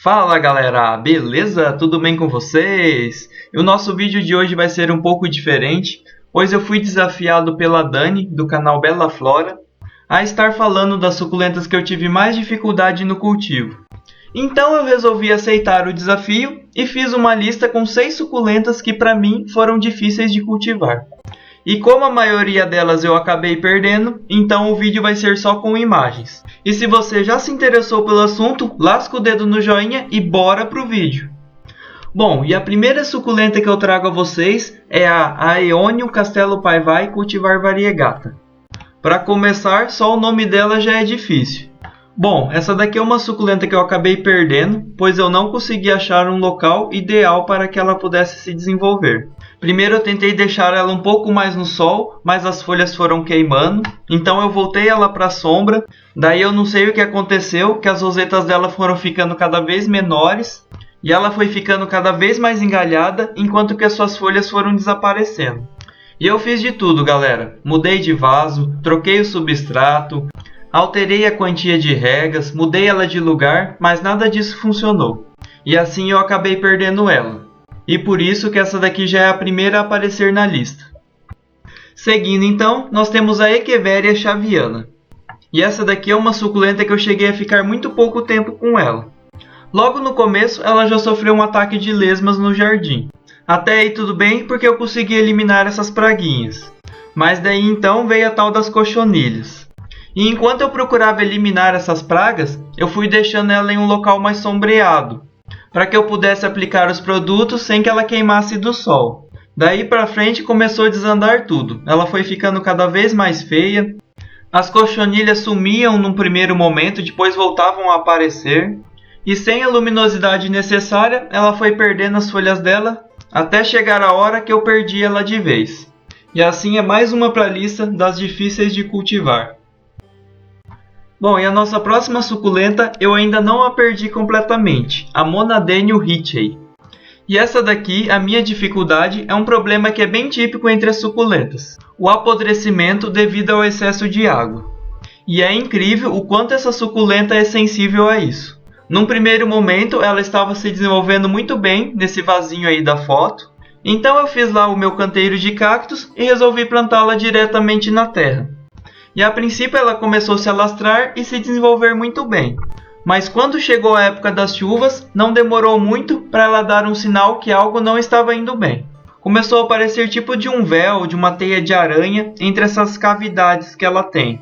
Fala galera, beleza? Tudo bem com vocês? E o nosso vídeo de hoje vai ser um pouco diferente, pois eu fui desafiado pela Dani, do canal Bela Flora, a estar falando das suculentas que eu tive mais dificuldade no cultivo. Então eu resolvi aceitar o desafio e fiz uma lista com 6 suculentas que para mim foram difíceis de cultivar. E como a maioria delas eu acabei perdendo, então o vídeo vai ser só com imagens. E se você já se interessou pelo assunto, lasca o dedo no joinha e bora pro vídeo. Bom, e a primeira suculenta que eu trago a vocês é a Aeonium Castelo Paivae Cultivar Variegata. Para começar, só o nome dela já é difícil. Bom, essa daqui é uma suculenta que eu acabei perdendo, pois eu não consegui achar um local ideal para que ela pudesse se desenvolver. Primeiro eu tentei deixar ela um pouco mais no sol, mas as folhas foram queimando, então eu voltei ela para a sombra. Daí eu não sei o que aconteceu, que as rosetas dela foram ficando cada vez menores, e ela foi ficando cada vez mais engalhada, enquanto que as suas folhas foram desaparecendo. E eu fiz de tudo, galera. Mudei de vaso, troquei o substrato, alterei a quantia de regas, mudei ela de lugar, mas nada disso funcionou. E assim eu acabei perdendo ela. E por isso que essa daqui já é a primeira a aparecer na lista. Seguindo então, nós temos a Echeveria Xaviana. E essa daqui é uma suculenta que eu cheguei a ficar muito pouco tempo com ela. Logo no começo, ela já sofreu um ataque de lesmas no jardim. Até aí tudo bem, porque eu consegui eliminar essas praguinhas. Mas daí então veio a tal das cochonilhas. E enquanto eu procurava eliminar essas pragas, eu fui deixando ela em um local mais sombreado, para que eu pudesse aplicar os produtos sem que ela queimasse do sol. Daí para frente começou a desandar tudo. Ela foi ficando cada vez mais feia. As cochonilhas sumiam num primeiro momento, depois voltavam a aparecer. E sem a luminosidade necessária, ela foi perdendo as folhas dela, até chegar a hora que eu perdi ela de vez. E assim é mais uma para a lista das difíceis de cultivar. Bom, e a nossa próxima suculenta eu ainda não a perdi completamente, a Monadenium ritchei. E essa daqui, a minha dificuldade, é um problema que é bem típico entre as suculentas: o apodrecimento devido ao excesso de água. E é incrível o quanto essa suculenta é sensível a isso. Num primeiro momento ela estava se desenvolvendo muito bem nesse vasinho aí da foto, então eu fiz lá o meu canteiro de cactos e resolvi plantá-la diretamente na terra. E a princípio ela começou a se alastrar e se desenvolver muito bem. Mas quando chegou a época das chuvas, não demorou muito para ela dar um sinal que algo não estava indo bem. Começou a aparecer tipo de um véu, de uma teia de aranha entre essas cavidades que ela tem.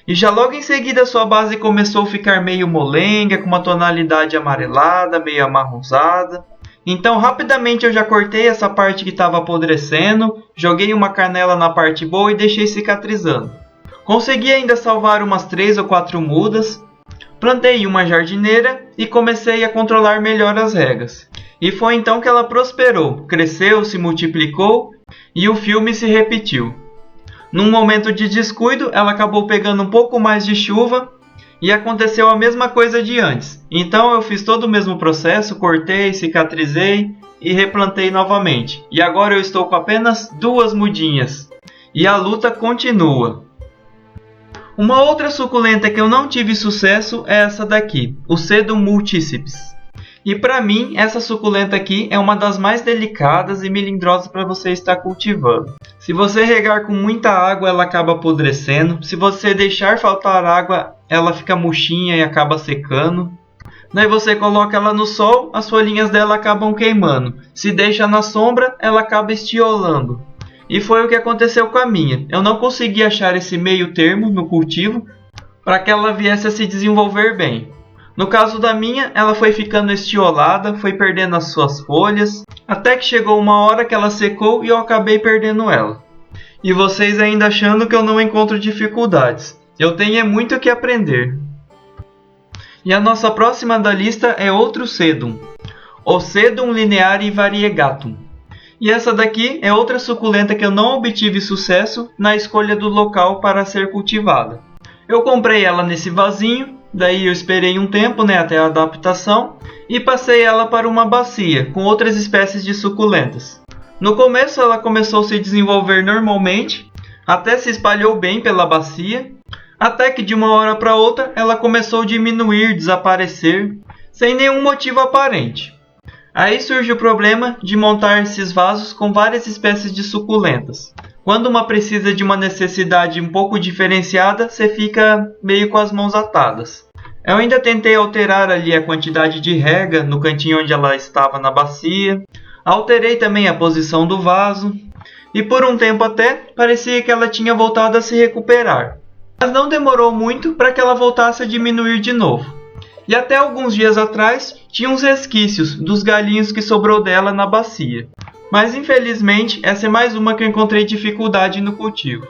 E já logo em seguida sua base começou a ficar meio molenga, com uma tonalidade amarelada, meio amarronzada. Então rapidamente eu já cortei essa parte que estava apodrecendo, joguei uma canela na parte boa e deixei cicatrizando. Consegui ainda salvar umas 3 ou 4 mudas, plantei uma jardineira e comecei a controlar melhor as regas. E foi então que ela prosperou, cresceu, se multiplicou e o filme se repetiu. Num momento de descuido, ela acabou pegando um pouco mais de chuva e aconteceu a mesma coisa de antes. Então eu fiz todo o mesmo processo, cortei, cicatrizei e replantei novamente. E agora eu estou com apenas 2 mudinhas. E a luta continua. Uma outra suculenta que eu não tive sucesso é essa daqui, o Sedum multicips. E para mim, essa suculenta aqui é uma das mais delicadas e melindrosas para você estar cultivando. Se você regar com muita água, ela acaba apodrecendo. Se você deixar faltar água, ela fica murchinha e acaba secando. Daí você coloca ela no sol, as folhinhas dela acabam queimando. Se deixa na sombra, ela acaba estiolando. E foi o que aconteceu com a minha. Eu não consegui achar esse meio termo no cultivo para que ela viesse a se desenvolver bem. No caso da minha, ela foi ficando estiolada, foi perdendo as suas folhas, até que chegou uma hora que ela secou e eu acabei perdendo ela. E vocês ainda achando que eu não encontro dificuldades. Eu tenho muito o que aprender. E a nossa próxima da lista é outro Sedum, o Sedum lineare variegatum. E essa daqui é outra suculenta que eu não obtive sucesso na escolha do local para ser cultivada. Eu comprei ela nesse vasinho, daí eu esperei um tempo, até a adaptação, e passei ela para uma bacia com outras espécies de suculentas. No começo ela começou a se desenvolver normalmente, até se espalhou bem pela bacia, até que de uma hora para outra ela começou a diminuir, desaparecer, sem nenhum motivo aparente. Aí surge o problema de montar esses vasos com várias espécies de suculentas. Quando uma precisa de uma necessidade um pouco diferenciada, você fica meio com as mãos atadas. Eu ainda tentei alterar ali a quantidade de rega no cantinho onde ela estava na bacia. Alterei também a posição do vaso. E por um tempo até, parecia que ela tinha voltado a se recuperar. Mas não demorou muito para que ela voltasse a diminuir de novo. E até alguns dias atrás, tinha uns resquícios dos galinhos que sobrou dela na bacia. Mas infelizmente, essa é mais uma que eu encontrei dificuldade no cultivo.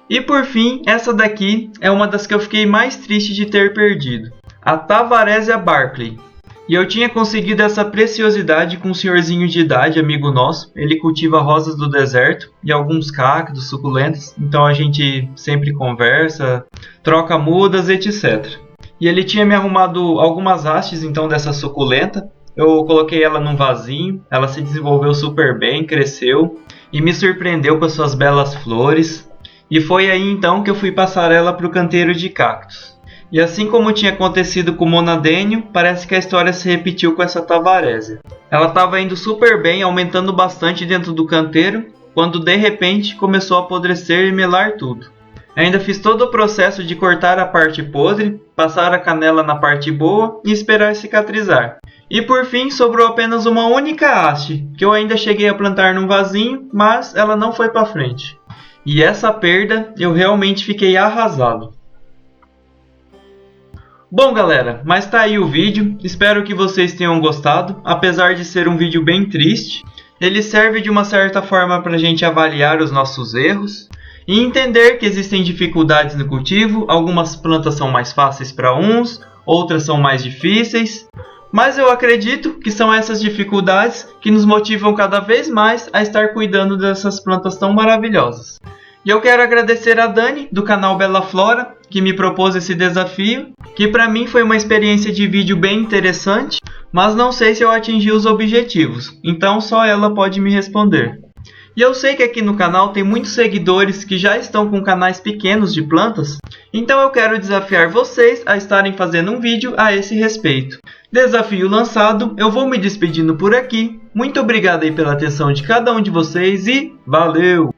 E por fim, essa daqui é uma das que eu fiquei mais triste de ter perdido. A Tavaresia Barclay. E eu tinha conseguido essa preciosidade com um senhorzinho de idade, amigo nosso. Ele cultiva rosas do deserto e alguns cactos suculentos. Então a gente sempre conversa, troca mudas, etc. E ele tinha me arrumado algumas hastes então dessa suculenta. Eu coloquei ela num vasinho, ela se desenvolveu super bem, cresceu e me surpreendeu com as suas belas flores. E foi aí então que eu fui passar ela para o canteiro de cactos. E assim como tinha acontecido com o Monadênio, parece que a história se repetiu com essa Tavaresia. Ela estava indo super bem, aumentando bastante dentro do canteiro, quando de repente começou a apodrecer e melar tudo. Ainda fiz todo o processo de cortar a parte podre, passar a canela na parte boa e esperar cicatrizar. E por fim sobrou apenas uma única haste, que eu ainda cheguei a plantar num vasinho, mas ela não foi para frente. E essa perda eu realmente fiquei arrasado. Bom galera, mas tá aí o vídeo, espero que vocês tenham gostado, apesar de ser um vídeo bem triste. Ele serve de uma certa forma para a gente avaliar os nossos erros e entender que existem dificuldades no cultivo, algumas plantas são mais fáceis para uns, outras são mais difíceis. Mas eu acredito que são essas dificuldades que nos motivam cada vez mais a estar cuidando dessas plantas tão maravilhosas. E eu quero agradecer a Dani, do canal Bela Flora, que me propôs esse desafio, que para mim foi uma experiência de vídeo bem interessante, mas não sei se eu atingi os objetivos, então só ela pode me responder. E eu sei que aqui no canal tem muitos seguidores que já estão com canais pequenos de plantas, então eu quero desafiar vocês a estarem fazendo um vídeo a esse respeito. Desafio lançado, eu vou me despedindo por aqui. Muito obrigado aí pela atenção de cada um de vocês e valeu!